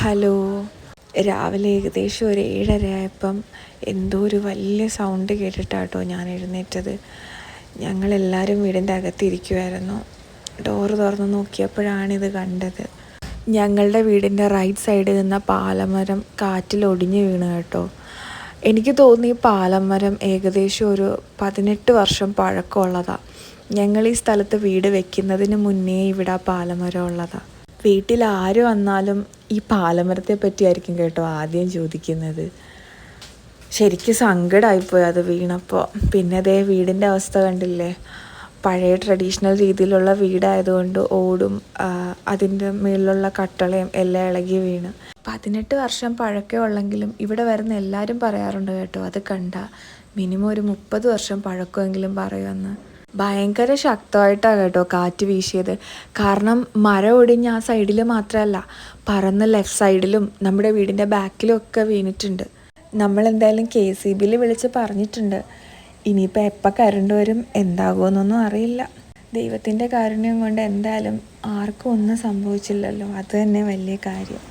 Hello. രാവിലെ ഏകദേശം ഒരു 7:30 ആയപ്പം എന്തോ ഒരു വലിയ സൗണ്ട് കേട്ടിട്ടാട്ടോ ഞാൻ എഴുന്നേറ്റത്. ഞങ്ങളെല്ലാവരും വീടിൻ്റെ അകത്തിരിക്കുമായിരുന്നു. ഡോറ് തുറന്ന് നോക്കിയപ്പോഴാണിത് കണ്ടത്. ഞങ്ങളുടെ വീടിൻ്റെ റൈറ്റ് സൈഡിൽ നിന്ന പാലമരം കാറ്റിൽ ഒടിഞ്ഞു വീണ് കേട്ടോ. എനിക്ക് തോന്നി പാലമരം ഏകദേശം ഒരു 18 വർഷം പഴക്കമുള്ളതാണ്. ഞങ്ങൾ ഈ സ്ഥലത്ത് വീട് വെക്കുന്നതിന് മുന്നേ ഇവിടെ പാലമരം ഉള്ളതാണ്. വീട്ടിൽ ആര് വന്നാലും ഈ പാലമരത്തെ പറ്റിയായിരിക്കും കേട്ടോ ആദ്യം ചോദിക്കുന്നത്. ശരിക്കും സങ്കടമായിപ്പോയി അത് വീണപ്പോൾ. പിന്നെ അതേ വീടിൻ്റെ അവസ്ഥ കണ്ടില്ലേ. പഴയ ട്രഡീഷണൽ രീതിയിലുള്ള വീടായതുകൊണ്ട് ഓടും അതിൻ്റെ മുകളിലുള്ള കട്ടളയും എല്ലാം ഇളകി വീണ് 18 വർഷം പഴക്കേ ഉള്ളെങ്കിലും ഇവിടെ വരുന്ന എല്ലാവരും പറയാറുണ്ട് കേട്ടോ, അത് കണ്ട മിനിമം ഒരു 30 വർഷം പഴക്കമെങ്കിലും പറയുമെന്ന്. ഭയങ്കര ശക്തമായിട്ടാണ് കേട്ടോ കാറ്റ് വീശിയത്. കാരണം മരം ഒടിഞ്ഞ് ആ സൈഡിൽ മാത്രമല്ല, പറന്ന് ലെഫ്റ്റ് സൈഡിലും നമ്മുടെ വീടിൻ്റെ ബാക്കിലും ഒക്കെ വീണിട്ടുണ്ട്. നമ്മളെന്തായാലും KCBയിൽ വിളിച്ച് പറഞ്ഞിട്ടുണ്ട്. ഇനിയിപ്പോൾ എപ്പോൾ കറണ്ട് വരും എന്താകുമെന്നൊന്നും അറിയില്ല. ദൈവത്തിൻ്റെ കാരുണ്യം കൊണ്ട് എന്തായാലും ആർക്കും ഒന്നും സംഭവിച്ചില്ലല്ലോ, അത് തന്നെ വലിയ കാര്യം.